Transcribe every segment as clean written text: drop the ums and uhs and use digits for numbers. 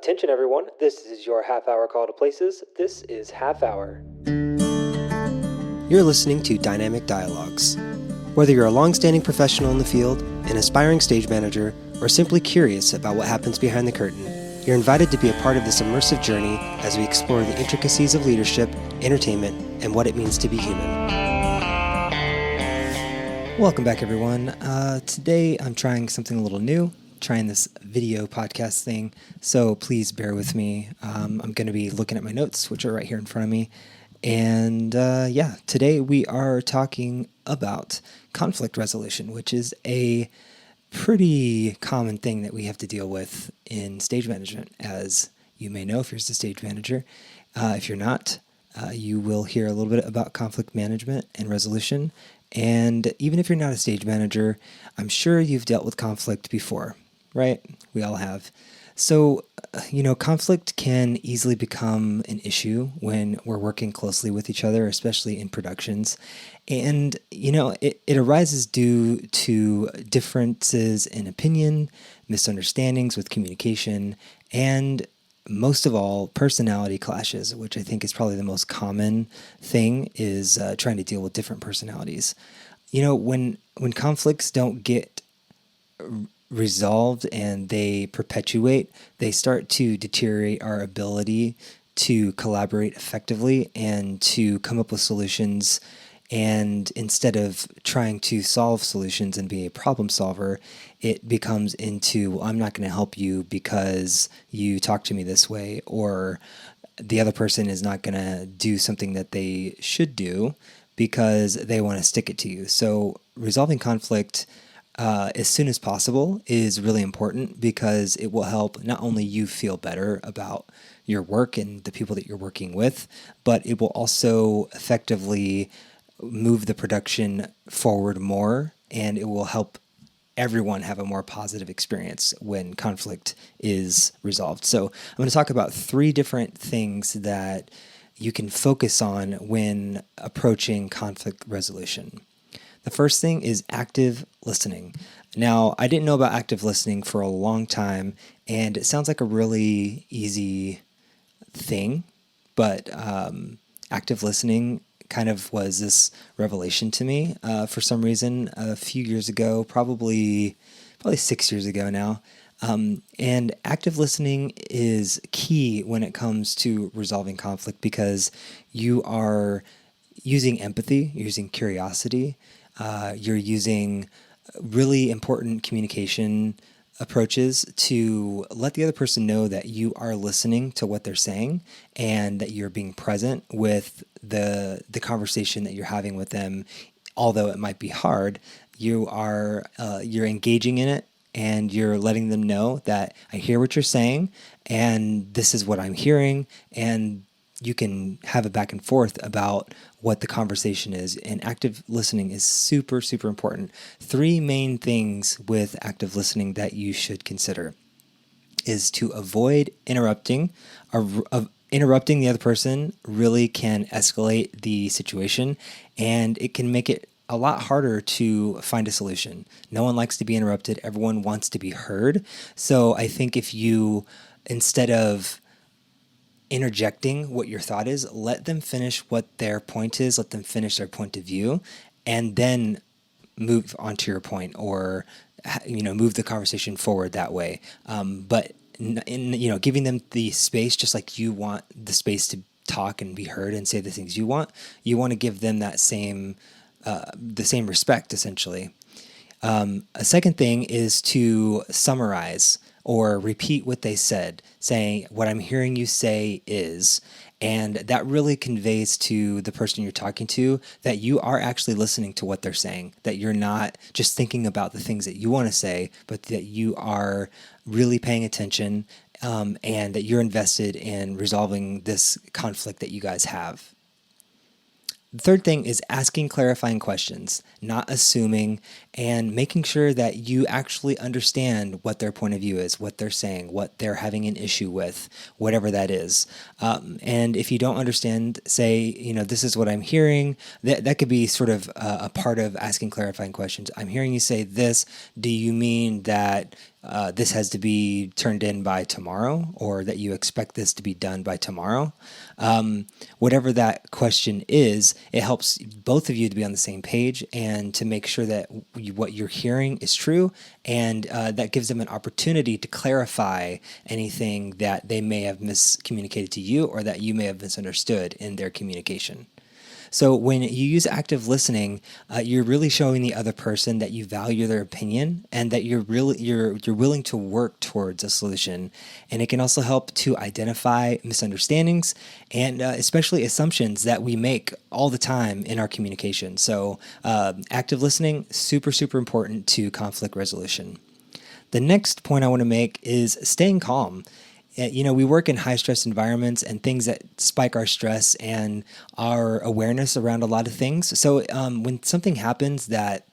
Attention everyone, this is your half-hour call to places. This is Half Hour. You're listening to Dynamic Dialogues. Whether you're a long-standing professional in the field, an aspiring stage manager, or simply curious about what happens behind the curtain, you're invited to be a part of this immersive journey as we explore the intricacies of leadership, entertainment, and what it means to be human. Welcome back, everyone. Today I'm trying something a little new. Trying this video podcast thing, so please bear with me. I'm going to be looking at my notes, which are right here in front of me. And today we are talking about conflict resolution, which is a pretty common thing that we have to deal with in stage management, as you may know if you're just a stage manager. If you're not, you will hear a little bit about conflict management and resolution. And even if you're not a stage manager, I'm sure you've dealt with conflict before. Right? We all have. So, conflict can easily become an issue when we're working closely with each other, especially in productions. And, it arises due to differences in opinion, misunderstandings with communication, and most of all, personality clashes, which I think is probably the most common thing, is trying to deal with different personalities. When conflicts don't get resolved and they perpetuate, they start to deteriorate our ability to collaborate effectively and to come up with solutions. And instead of trying to solve solutions and be a problem solver, it becomes into, I'm not going to help you because you talk to me this way, or the other person is not going to do something that they should do because they want to stick it to you. So resolving conflict as soon as possible is really important, because it will help not only you feel better about your work and the people that you're working with, but it will also effectively move the production forward more, and it will help everyone have a more positive experience when conflict is resolved. So I'm going to talk about 3 different things that you can focus on when approaching conflict resolution. The first thing is active listening. Now, I didn't know about active listening for a long time, and it sounds like a really easy thing, but active listening kind of was this revelation to me for some reason a few years ago, probably 6 years ago now. And active listening is key when it comes to resolving conflict, because you are using empathy, you're using curiosity, you're using really important communication approaches to let the other person know that you are listening to what they're saying and that you're being present with the conversation that you're having with them. Although it might be hard, you're engaging in it, and you're letting them know that I hear what you're saying and this is what I'm hearing, and you can have a back and forth about what the conversation is. And active listening is super, super important. 3 main things with active listening that you should consider is to avoid interrupting. Interrupting the other person really can escalate the situation, and it can make it a lot harder to find a solution. No one likes to be interrupted. Everyone wants to be heard. So I think if you, instead of interjecting what your thought is, let them finish what their point is, let them finish their point of view, and then move on to your point, or move the conversation forward that way. But giving them the space, just like you want the space to talk and be heard and say the things you want to give them that same the same respect, essentially. A second thing is to summarize or repeat what they said, saying, what I'm hearing you say is, and that really conveys to the person you're talking to that you are actually listening to what they're saying, that you're not just thinking about the things that you want to say, but that you are really paying attention, and that you're invested in resolving this conflict that you guys have. The third thing is asking clarifying questions, not assuming, and making sure that you actually understand what their point of view is, what they're saying, what they're having an issue with, whatever that is. And if you don't understand, say, this is what I'm hearing. That could be sort of a part of asking clarifying questions. I'm hearing you say this. Do you mean that this has to be turned in by tomorrow, or that you expect this to be done by tomorrow. Whatever that question is, it helps both of you to be on the same page and to make sure that what you're hearing is true, and that gives them an opportunity to clarify anything that they may have miscommunicated to you or that you may have misunderstood in their communication. So when you use active listening, you're really showing the other person that you value their opinion and that you're willing to work towards a solution. And it can also help to identify misunderstandings and especially assumptions that we make all the time in our communication. So active listening, super, super important to conflict resolution. The next point I want to make is staying calm. We work in high stress environments and things that spike our stress and our awareness around a lot of things. So when something happens that,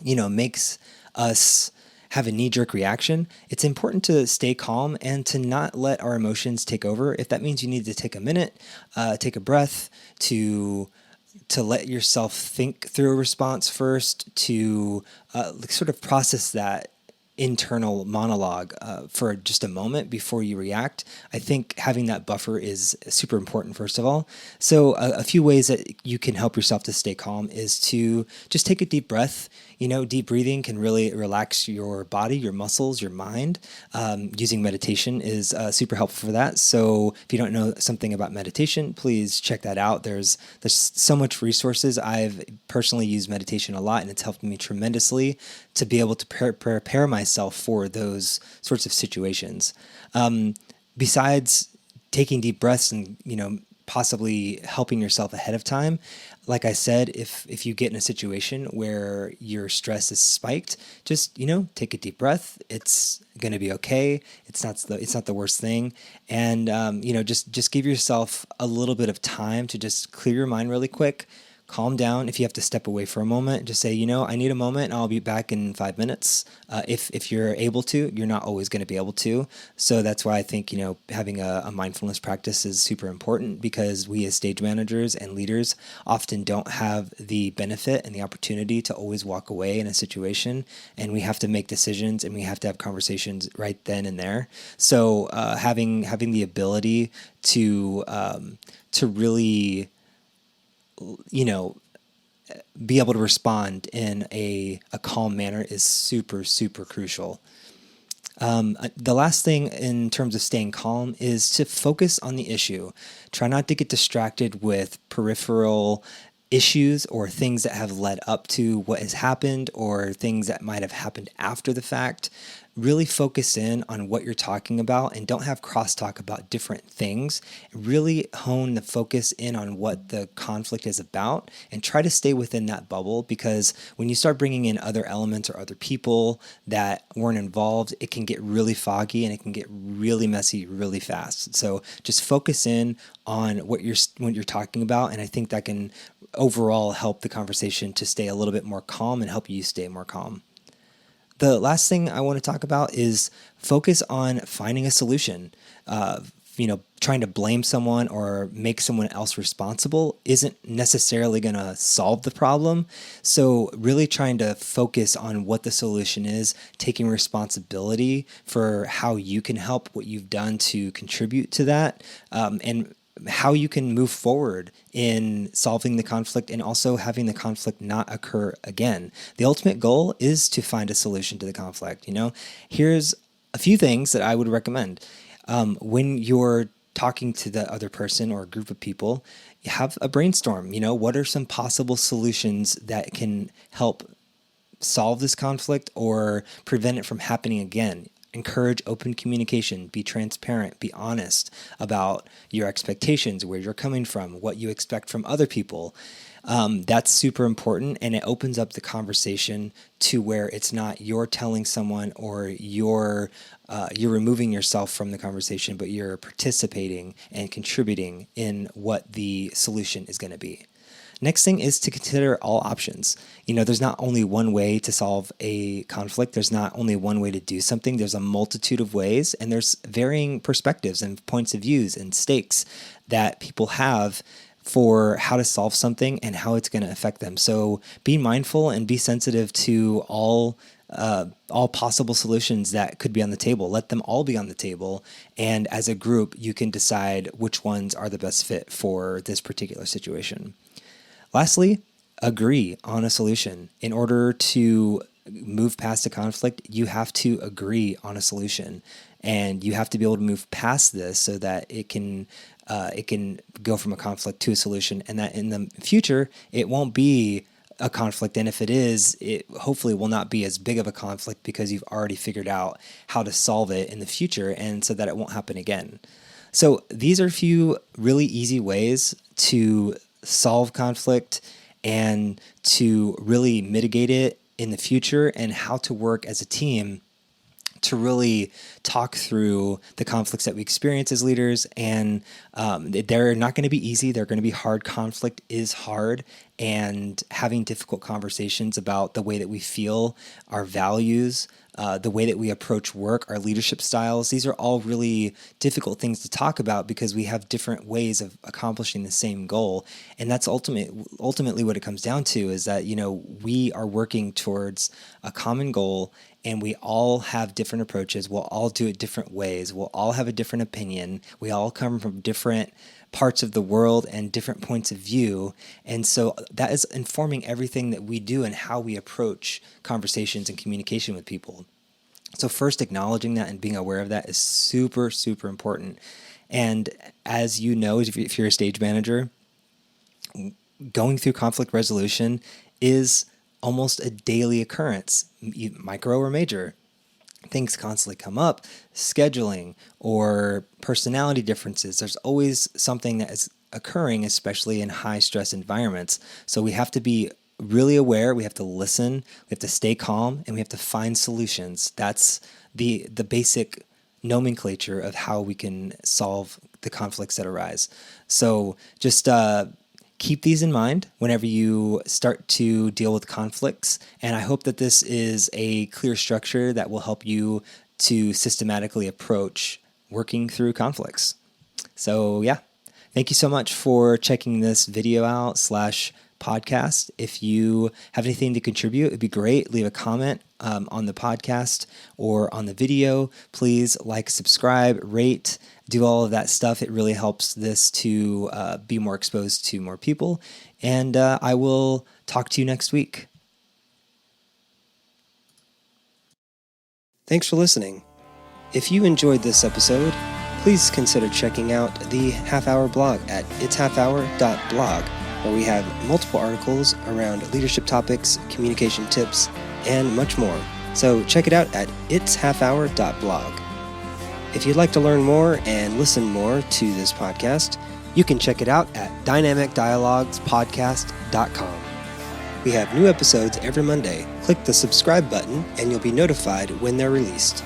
makes us have a knee-jerk reaction, it's important to stay calm and to not let our emotions take over. If that means you need to take a minute, take a breath, to let yourself think through a response first, to sort of process that internal monologue for just a moment before you react. I think having that buffer is super important, first of all. So a few ways that you can help yourself to stay calm is to just take a deep breath. Deep breathing can really relax your body, your muscles, your mind. Using meditation is super helpful for that. So if you don't know something about meditation, please check that out. There's so much resources. I've personally used meditation a lot, and it's helped me tremendously to be able to prepare myself for those sorts of situations. Besides taking deep breaths and, possibly helping yourself ahead of time, like I said, if you get in a situation where your stress is spiked, just, take a deep breath. It's going to be okay. It's not the worst thing. And, just give yourself a little bit of time to just clear your mind really quick. Calm down. If you have to step away for a moment, just say, I need a moment and I'll be back in 5 minutes. If you're able to, you're not always going to be able to. So that's why I think, having a mindfulness practice is super important, because we as stage managers and leaders often don't have the benefit and the opportunity to always walk away in a situation, and we have to make decisions and we have to have conversations right then and there. So having the ability to really be able to respond in a calm manner is super, super crucial. The last thing in terms of staying calm is to focus on the issue. Try not to get distracted with peripheral issues or things that have led up to what has happened or things that might have happened after the fact. Really focus in on what you're talking about and don't have crosstalk about different things. Really hone the focus in on what the conflict is about and try to stay within that bubble, because when you start bringing in other elements or other people that weren't involved, it can get really foggy and it can get really messy really fast. So just focus in on what you're talking about, and I think that can overall help the conversation to stay a little bit more calm and help you stay more calm. The last thing I want to talk about is focus on finding a solution. Trying to blame someone or make someone else responsible isn't necessarily going to solve the problem. So really trying to focus on what the solution is, taking responsibility for how you can help, what you've done to contribute to that, and how you can move forward in solving the conflict and also having the conflict not occur again. The ultimate goal is to find a solution to the conflict. Here's a few things that I would recommend. When you're talking to the other person or a group of people, have a brainstorm. What are some possible solutions that can help solve this conflict or prevent it from happening again? Encourage open communication, be transparent, be honest about your expectations, where you're coming from, what you expect from other people. That's super important, and it opens up the conversation to where it's not you're telling someone or you're removing yourself from the conversation, but you're participating and contributing in what the solution is going to be. Next thing is to consider all options. There's not only one way to solve a conflict. There's not only one way to do something. There's a multitude of ways, and there's varying perspectives and points of views and stakes that people have for how to solve something and how it's going to affect them. So be mindful and be sensitive to all all possible solutions that could be on the table. Let them all be on the table. And as a group, you can decide which ones are the best fit for this particular situation. Lastly, agree on a solution. In order to move past a conflict, you have to agree on a solution. And you have to be able to move past this so that it can go from a conflict to a solution, and that in the future, it won't be a conflict. And if it is, it hopefully will not be as big of a conflict because you've already figured out how to solve it in the future, and so that it won't happen again. So these are a few really easy ways to solve conflict and to really mitigate it in the future, and how to work as a team to really talk through the conflicts that we experience as leaders. And they're not going to be easy. They're going to be hard. Conflict is hard. And having difficult conversations about the way that we feel, our values, the way that we approach work, our leadership styles, these are all really difficult things to talk about because we have different ways of accomplishing the same goal. And that's ultimately what it comes down to, is that, we are working towards a common goal, and we all have different approaches. We'll all do it different ways. We'll all have a different opinion. We all come from different parts of the world and different points of view. And so that is informing everything that we do and how we approach conversations and communication with people. So first, acknowledging that and being aware of that is super, super important. And as you know, if you're a stage manager, going through conflict resolution is almost a daily occurrence, micro or major. Things constantly come up, scheduling or personality differences. There's always something that is occurring, especially in high stress environments. So we have to be really aware. We have to listen. We have to stay calm, and we have to find solutions. That's the basic nomenclature of how we can solve the conflicts that arise. So just keep these in mind whenever you start to deal with conflicts. And I hope that this is a clear structure that will help you to systematically approach working through conflicts. So yeah, thank you so much for checking this video out / podcast. If you have anything to contribute, it'd be great. Leave a comment on the podcast or on the video. Please like, subscribe, rate, do all of that stuff. It really helps this to be more exposed to more people. And I will talk to you next week. Thanks for listening. If you enjoyed this episode, please consider checking out the Half Hour blog at itshalfhour.blog, where we have multiple articles around leadership topics, communication tips, and much more. So check it out at itshalfhour.blog. If you'd like to learn more and listen more to this podcast, you can check it out at dynamicdialoguespodcast.com. We have new episodes every Monday. Click the subscribe button and you'll be notified when they're released.